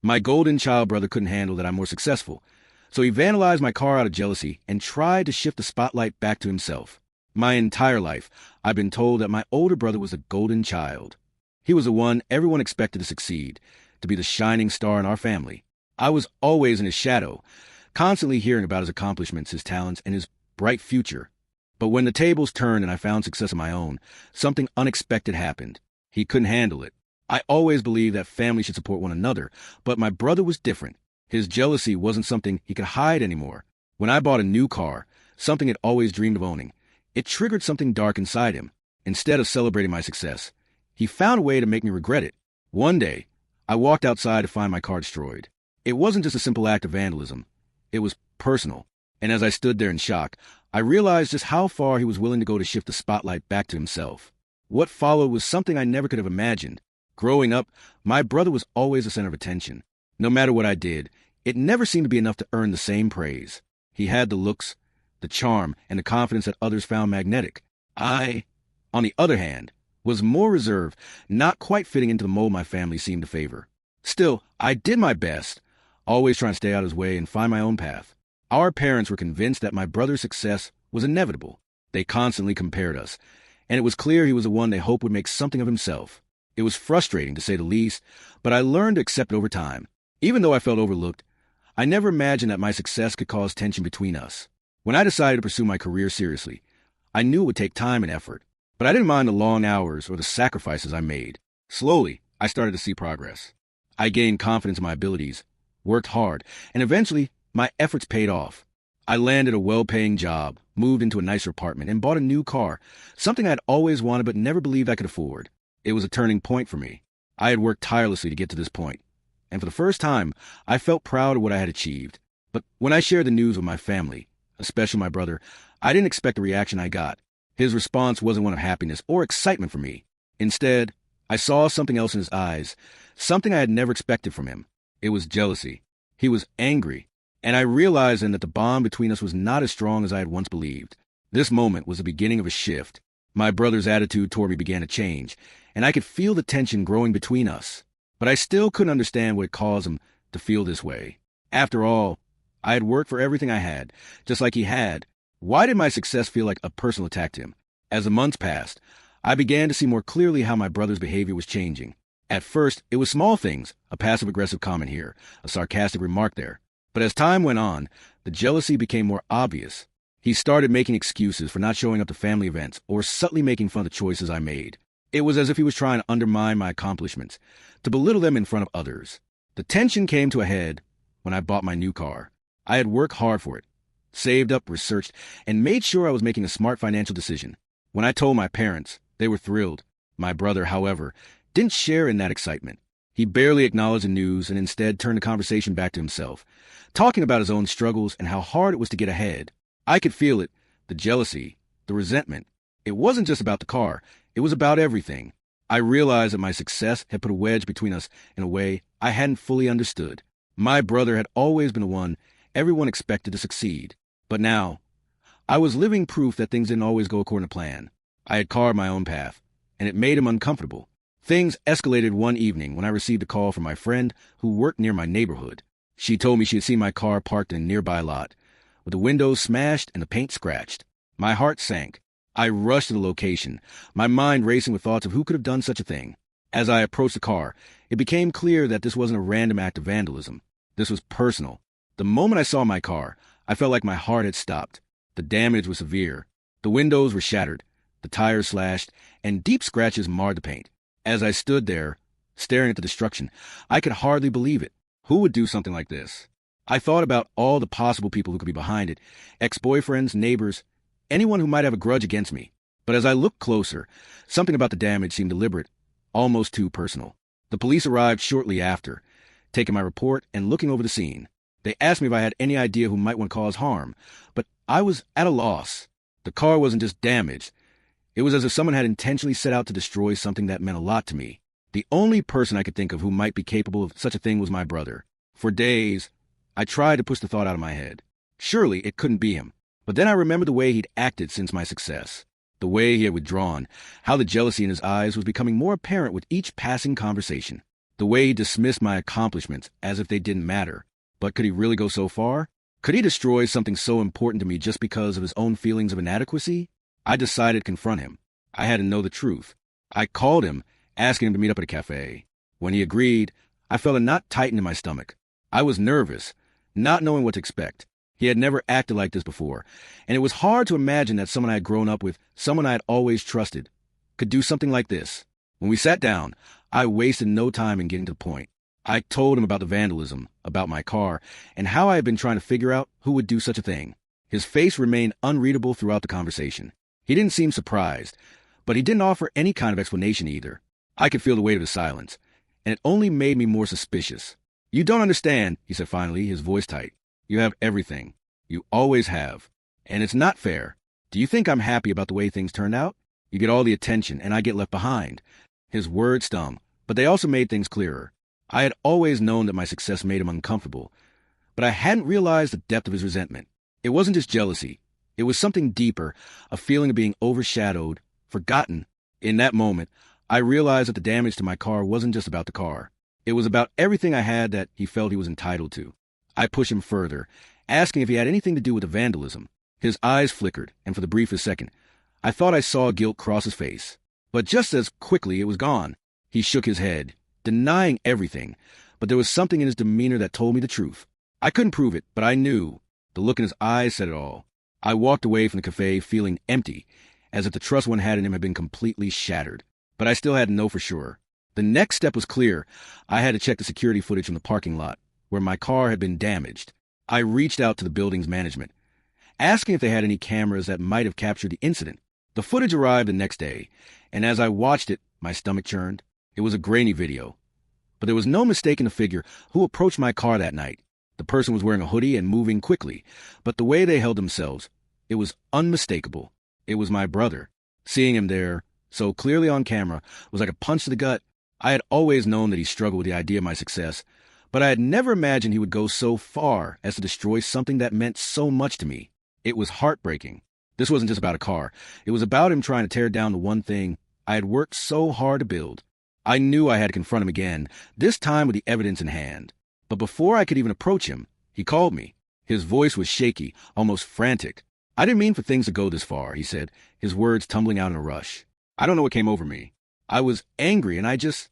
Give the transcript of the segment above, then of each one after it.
My golden child brother couldn't handle that I'm more successful, so he vandalized my car out of jealousy and tried to shift the spotlight back to himself. My entire life, I've been told that my older brother was the golden child. He was the one everyone expected to succeed, to be the shining star in our family. I was always in his shadow, constantly hearing about his accomplishments, his talents, and his bright future. But when the tables turned and I found success of my own, something unexpected happened. He couldn't handle it. I always believed that family should support one another, but my brother was different. His jealousy wasn't something he could hide anymore. When I bought a new car, something he'd always dreamed of owning, it triggered something dark inside him. Instead of celebrating my success, he found a way to make me regret it. One day, I walked outside to find my car destroyed. It wasn't just a simple act of vandalism. It was personal. And as I stood there in shock, I realized just how far he was willing to go to shift the spotlight back to himself. What followed was something I never could have imagined. Growing up, my brother was always the center of attention. No matter what I did, it never seemed to be enough to earn the same praise. He had the looks, the charm, and the confidence that others found magnetic. I, on the other hand, was more reserved, not quite fitting into the mold my family seemed to favor. Still, I did my best, always trying to stay out of his way and find my own path. Our parents were convinced that my brother's success was inevitable. They constantly compared us, and it was clear he was the one they hoped would make something of himself. It was frustrating, to say the least, but I learned to accept it over time. Even though I felt overlooked, I never imagined that my success could cause tension between us. When I decided to pursue my career seriously, I knew it would take time and effort, but I didn't mind the long hours or the sacrifices I made. Slowly, I started to see progress. I gained confidence in my abilities, worked hard, and eventually, my efforts paid off. I landed a well-paying job, moved into a nicer apartment, and bought a new car, something I'd always wanted but never believed I could afford. It was a turning point for me. I had worked tirelessly to get to this point, and for the first time, I felt proud of what I had achieved. But when I shared the news with my family, especially my brother, I didn't expect the reaction I got. His response wasn't one of happiness or excitement for me. Instead, I saw something else in his eyes, something I had never expected from him. It was jealousy. He was angry, and I realized then that the bond between us was not as strong as I had once believed. This moment was the beginning of a shift. My brother's attitude toward me began to change, and I could feel the tension growing between us. But I still couldn't understand what had caused him to feel this way. After all, I had worked for everything I had, just like he had. Why did my success feel like a personal attack to him? As the months passed, I began to see more clearly how my brother's behavior was changing. At first, it was small things, a passive-aggressive comment here, a sarcastic remark there. But as time went on, the jealousy became more obvious. He started making excuses for not showing up to family events or subtly making fun of the choices I made. It was as if he was trying to undermine my accomplishments, to belittle them in front of others. The tension came to a head when I bought my new car. I had worked hard for it, saved up, researched, and made sure I was making a smart financial decision. When I told my parents, they were thrilled. My brother, however, didn't share in that excitement. He barely acknowledged the news and instead turned the conversation back to himself, talking about his own struggles and how hard it was to get ahead. I could feel it, the jealousy, the resentment. It wasn't just about the car. It was about everything. I realized that my success had put a wedge between us in a way I hadn't fully understood. My brother had always been the one everyone expected to succeed. But now, I was living proof that things didn't always go according to plan. I had carved my own path, and it made him uncomfortable. Things escalated one evening when I received a call from my friend who worked near my neighborhood. She told me she had seen my car parked in a nearby lot, with the windows smashed and the paint scratched. My heart sank. I rushed to the location, my mind racing with thoughts of who could have done such a thing. As I approached the car, it became clear that this wasn't a random act of vandalism. This was personal. The moment I saw my car, I felt like my heart had stopped. The damage was severe. The windows were shattered, the tires slashed, and deep scratches marred the paint. As I stood there, staring at the destruction, I could hardly believe it. Who would do something like this? I thought about all the possible people who could be behind it, ex-boyfriends, neighbors, anyone who might have a grudge against me. But as I looked closer, something about the damage seemed deliberate, almost too personal. The police arrived shortly after, taking my report and looking over the scene. They asked me if I had any idea who might want to cause harm, but I was at a loss. The car wasn't just damaged. It was as if someone had intentionally set out to destroy something that meant a lot to me. The only person I could think of who might be capable of such a thing was my brother. For days, I tried to push the thought out of my head. Surely it couldn't be him. But then I remembered the way he'd acted since my success. The way he had withdrawn, how the jealousy in his eyes was becoming more apparent with each passing conversation. The way he dismissed my accomplishments as if they didn't matter. But could he really go so far? Could he destroy something so important to me just because of his own feelings of inadequacy? I decided to confront him. I had to know the truth. I called him, asking him to meet up at a cafe. When he agreed, I felt a knot tighten in my stomach. I was nervous, not knowing what to expect. He had never acted like this before, and it was hard to imagine that someone I had grown up with, someone I had always trusted, could do something like this. When we sat down, I wasted no time in getting to the point. I told him about the vandalism, about my car, and how I had been trying to figure out who would do such a thing. His face remained unreadable throughout the conversation. He didn't seem surprised, but he didn't offer any kind of explanation either. I could feel the weight of his silence, and it only made me more suspicious. "You don't understand," he said finally, his voice tight. "You have everything. You always have. And it's not fair. Do you think I'm happy about the way things turned out? You get all the attention, and I get left behind." His words stung, but they also made things clearer. I had always known that my success made him uncomfortable, but I hadn't realized the depth of his resentment. It wasn't just jealousy. It was something deeper, a feeling of being overshadowed, forgotten. In that moment, I realized that the damage to my car wasn't just about the car. It was about everything I had that he felt he was entitled to. I pushed him further, asking if he had anything to do with the vandalism. His eyes flickered, and for the briefest second, I thought I saw guilt cross his face. But just as quickly, it was gone. He shook his head, denying everything, but there was something in his demeanor that told me the truth. I couldn't prove it, but I knew. The look in his eyes said it all. I walked away from the cafe feeling empty, as if the trust one had in him had been completely shattered. But I still had to know for sure. The next step was clear. I had to check the security footage from the parking lot, where my car had been damaged. I reached out to the building's management, asking if they had any cameras that might have captured the incident. The footage arrived the next day, and as I watched it, my stomach churned. It was a grainy video, but there was no mistaking the figure who approached my car that night. The person was wearing a hoodie and moving quickly, but the way they held themselves, it was unmistakable. It was my brother. Seeing him there, so clearly on camera, was like a punch to the gut. I had always known that he struggled with the idea of my success, but I had never imagined he would go so far as to destroy something that meant so much to me. It was heartbreaking. This wasn't just about a car. It was about him trying to tear down the one thing I had worked so hard to build. I knew I had to confront him again, this time with the evidence in hand. But before I could even approach him, he called me. His voice was shaky, almost frantic. "I didn't mean for things to go this far," he said, his words tumbling out in a rush. "I don't know what came over me. I was angry, and I just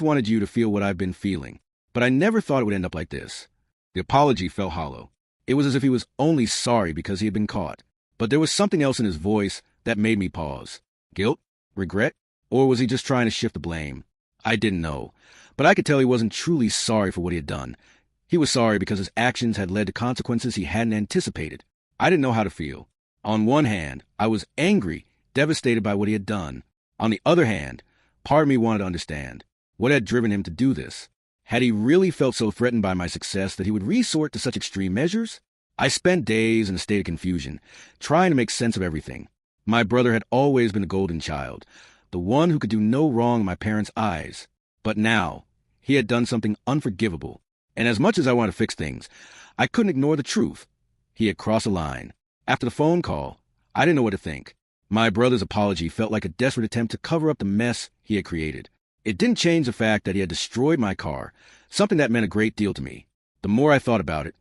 wanted you to feel what I've been feeling. But I never thought it would end up like this." The apology felt hollow. It was as if he was only sorry because he had been caught. But there was something else in his voice that made me pause. Guilt? Regret? Or was he just trying to shift the blame? I didn't know. But I could tell he wasn't truly sorry for what he had done. He was sorry because his actions had led to consequences he hadn't anticipated. I didn't know how to feel. On one hand, I was angry, devastated by what he had done. On the other hand, part of me wanted to understand what had driven him to do this. Had he really felt so threatened by my success that he would resort to such extreme measures? I spent days in a state of confusion, trying to make sense of everything. My brother had always been a golden child, the one who could do no wrong in my parents' eyes. But now, he had done something unforgivable. And as much as I wanted to fix things, I couldn't ignore the truth. He had crossed a line. After the phone call, I didn't know what to think. My brother's apology felt like a desperate attempt to cover up the mess he had created. It didn't change the fact that he had destroyed my car, something that meant a great deal to me. The more I thought about it,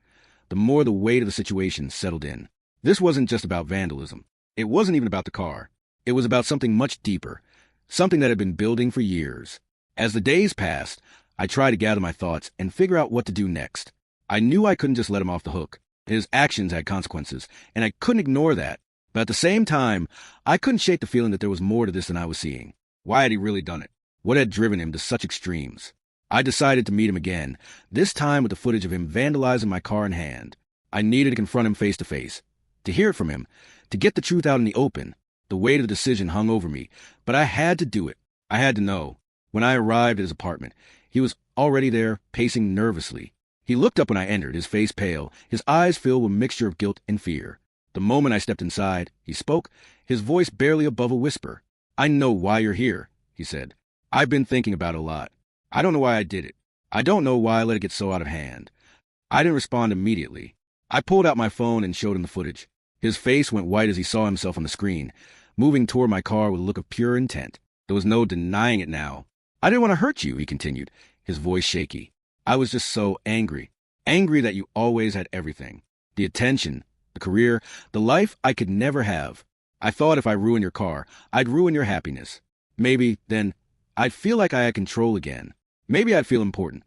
the more the weight of the situation settled in. This wasn't just about vandalism. It wasn't even about the car. It was about something much deeper, something that had been building for years. As the days passed, I tried to gather my thoughts and figure out what to do next. I knew I couldn't just let him off the hook. His actions had consequences, and I couldn't ignore that. But at the same time, I couldn't shake the feeling that there was more to this than I was seeing. Why had he really done it? What had driven him to such extremes? I decided to meet him again, this time with the footage of him vandalizing my car in hand. I needed to confront him face to face, to hear it from him, to get the truth out in the open. The weight of the decision hung over me, but I had to do it. I had to know. When I arrived at his apartment, he was already there, pacing nervously. He looked up when I entered, his face pale, his eyes filled with a mixture of guilt and fear. The moment I stepped inside, he spoke, his voice barely above a whisper. "I know why you're here," he said. "I've been thinking about it a lot. I don't know why I did it. I don't know why I let it get so out of hand." I didn't respond immediately. I pulled out my phone and showed him the footage. His face went white as he saw himself on the screen, moving toward my car with a look of pure intent. There was no denying it now. "I didn't want to hurt you," he continued, his voice shaky. I was just so angry. Angry that you always had everything. The attention, the career, the life I could never have. I thought if I ruined your car, I'd ruin your happiness. Maybe, then, I'd feel like I had control again. Maybe I'd feel important.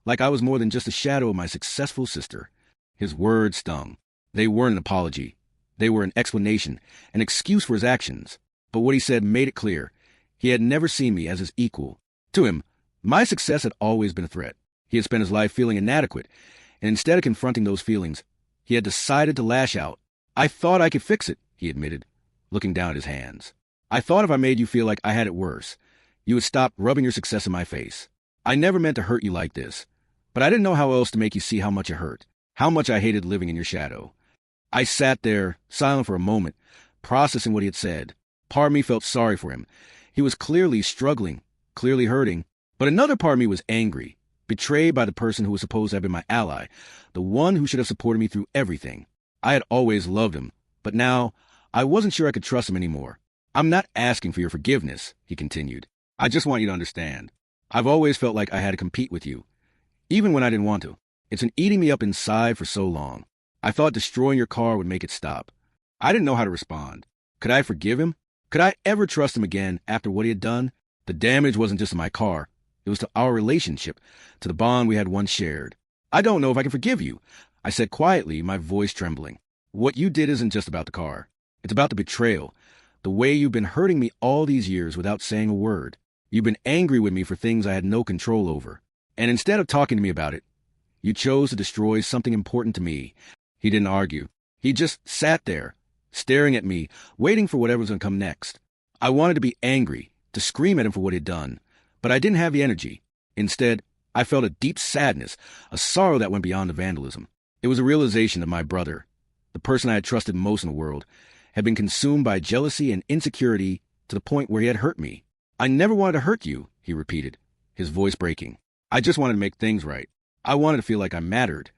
Like I was more than just a shadow of my successful sister. His words stung. They weren't an apology. They were an explanation, an excuse for his actions. But what he said made it clear. He had never seen me as his equal. To him, my success had always been a threat. He had spent his life feeling inadequate, and instead of confronting those feelings, he had decided to lash out. I thought I could fix it, he admitted, looking down at his hands. I thought if I made you feel like I had it worse, you would stop rubbing your success in my face. I never meant to hurt you like this, but I didn't know how else to make you see how much it hurt, how much I hated living in your shadow. I sat there, silent for a moment, processing what he had said. Part of me felt sorry for him. He was clearly struggling, clearly hurting, but another part of me was angry, betrayed by the person who was supposed to have been my ally, the one who should have supported me through everything. I had always loved him, but now I wasn't sure I could trust him anymore. I'm not asking for your forgiveness, he continued. I just want you to understand. I've always felt like I had to compete with you, even when I didn't want to. It's been eating me up inside for so long. I thought destroying your car would make it stop. I didn't know how to respond. Could I forgive him? Could I ever trust him again after what he had done? The damage wasn't just to my car. It was to our relationship, to the bond we had once shared. I don't know if I can forgive you, I said quietly, my voice trembling. What you did isn't just about the car. It's about the betrayal, the way you've been hurting me all these years without saying a word. You've been angry with me for things I had no control over. And instead of talking to me about it, you chose to destroy something important to me. He didn't argue. He just sat there, staring at me, waiting for whatever was going to come next. I wanted to be angry, to scream at him for what he'd done, but I didn't have the energy. Instead, I felt a deep sadness, a sorrow that went beyond the vandalism. It was a realization that my brother, the person I had trusted most in the world, had been consumed by jealousy and insecurity to the point where he had hurt me. I never wanted to hurt you, he repeated, his voice breaking. I just wanted to make things right. I wanted to feel like I mattered.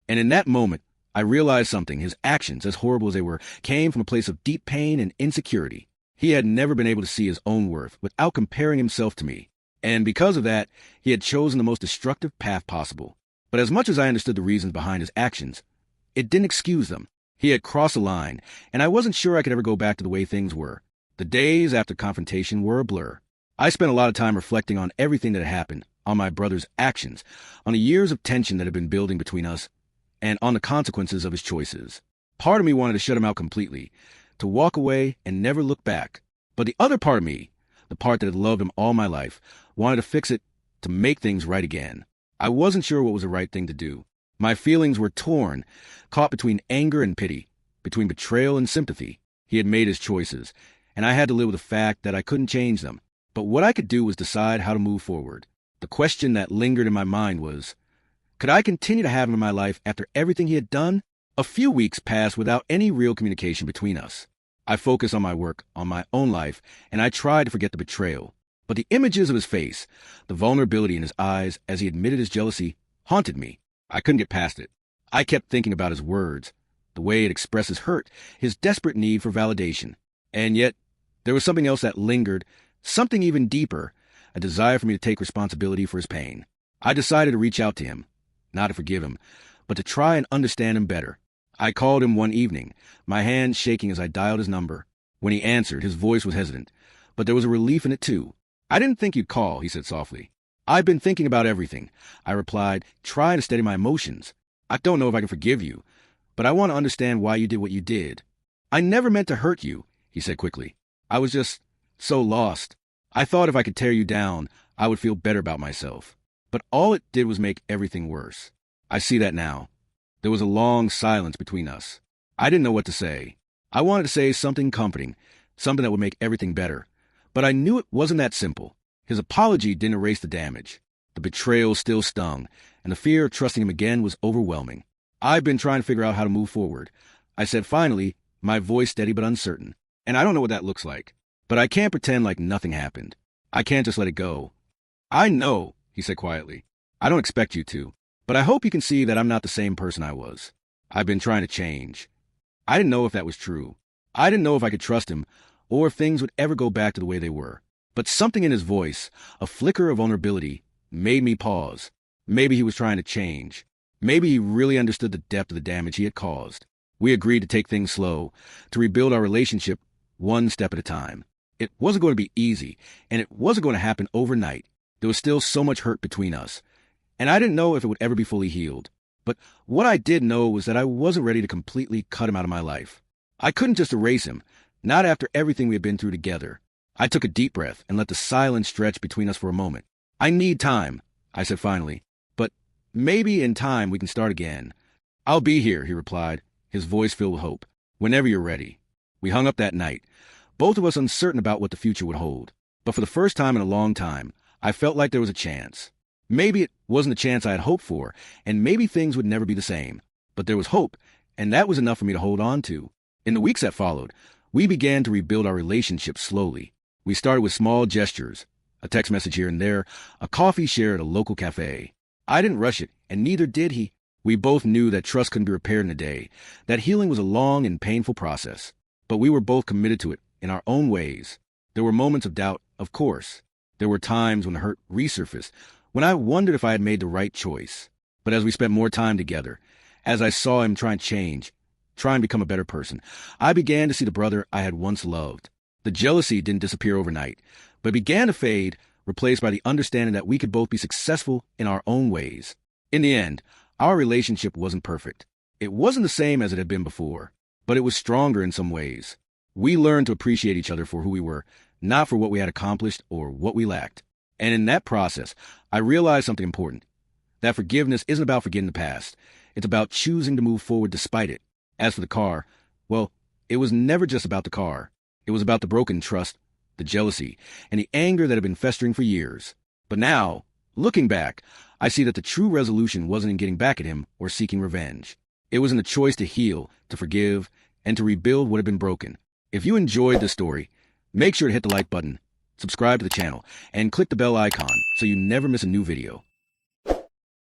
And in that moment, I realized something. His actions, as horrible as they were, came from a place of deep pain and insecurity. He had never been able to see his own worth without comparing himself to me. And because of that, he had chosen the most destructive path possible. But as much as I understood the reasons behind his actions, it didn't excuse them. He had crossed a line, and I wasn't sure I could ever go back to the way things were. The days after confrontation were a blur. I spent a lot of time reflecting on everything that had happened, on my brother's actions, on the years of tension that had been building between us, and on the consequences of his choices. Part of me wanted to shut him out completely, to walk away and never look back. But the other part of me, the part that had loved him all my life, wanted to fix it, to make things right again. I wasn't sure what was the right thing to do. My feelings were torn, caught between anger and pity, between betrayal and sympathy. He had made his choices, and I had to live with the fact that I couldn't change them. But what I could do was decide how to move forward. The question that lingered in my mind was, could I continue to have him in my life after everything he had done? A few weeks passed without any real communication between us. I focused on my work, on my own life, and I tried to forget the betrayal. But the images of his face, the vulnerability in his eyes as he admitted his jealousy, haunted me. I couldn't get past it. I kept thinking about his words, the way it expressed his hurt, his desperate need for validation. And yet, there was something else that lingered, something even deeper, a desire for me to take responsibility for his pain. I decided to reach out to him, not to forgive him, but to try and understand him better. I called him one evening, my hand shaking as I dialed his number. When he answered, his voice was hesitant, but there was a relief in it too. I didn't think you'd call, he said softly. I've been thinking about everything, I replied, trying to steady my emotions. I don't know if I can forgive you, but I want to understand why you did what you did. I never meant to hurt you, he said quickly. I was just so lost. I thought if I could tear you down, I would feel better about myself. But all it did was make everything worse. I see that now. There was a long silence between us. I didn't know what to say. I wanted to say something comforting, something that would make everything better. But I knew it wasn't that simple. His apology didn't erase the damage. The betrayal still stung, and the fear of trusting him again was overwhelming. I've been trying to figure out how to move forward, I said finally, my voice steady but uncertain. And I don't know what that looks like. But I can't pretend like nothing happened. I can't just let it go. I know, he said quietly. I don't expect you to. But I hope you can see that I'm not the same person I was. I've been trying to change. I didn't know if that was true. I didn't know if I could trust him, or if things would ever go back to the way they were. But something in his voice, a flicker of vulnerability, made me pause. Maybe he was trying to change. Maybe he really understood the depth of the damage he had caused. We agreed to take things slow, to rebuild our relationship one step at a time. It wasn't going to be easy, and it wasn't going to happen overnight. There was still so much hurt between us, and I didn't know if it would ever be fully healed. But what I did know was that I wasn't ready to completely cut him out of my life. I couldn't just erase him, not after everything we had been through together. I took a deep breath and let the silence stretch between us for a moment. "I need time," I said finally, "but maybe in time we can start again." "I'll be here," he replied, his voice filled with hope. "Whenever you're ready." We hung up that night, both of us uncertain about what the future would hold. But for the first time in a long time, I felt like there was a chance. Maybe it wasn't the chance I had hoped for, and maybe things would never be the same. But there was hope, and that was enough for me to hold on to. In the weeks that followed, we began to rebuild our relationship slowly. We started with small gestures, a text message here and there, a coffee share at a local cafe. I didn't rush it, and neither did he. We both knew that trust couldn't be repaired in a day, that healing was a long and painful process. But we were both committed to it in our own ways. There were moments of doubt, of course. There were times when the hurt resurfaced, when I wondered if I had made the right choice. But as we spent more time together, as I saw him try and change, try and become a better person, I began to see the brother I had once loved. The jealousy didn't disappear overnight, but began to fade, replaced by the understanding that we could both be successful in our own ways. In the end, our relationship wasn't perfect. It wasn't the same as it had been before, but it was stronger in some ways. We learned to appreciate each other for who we were, not for what we had accomplished or what we lacked. And in that process, I realized something important. That forgiveness isn't about forgetting the past. It's about choosing to move forward despite it. As for the car, well, it was never just about the car. It was about the broken trust, the jealousy, and the anger that had been festering for years. But now, looking back, I see that the true resolution wasn't in getting back at him or seeking revenge. It was in the choice to heal, to forgive, and to rebuild what had been broken. If you enjoyed this story, make sure to hit the like button, subscribe to the channel, and click the bell icon so you never miss a new video.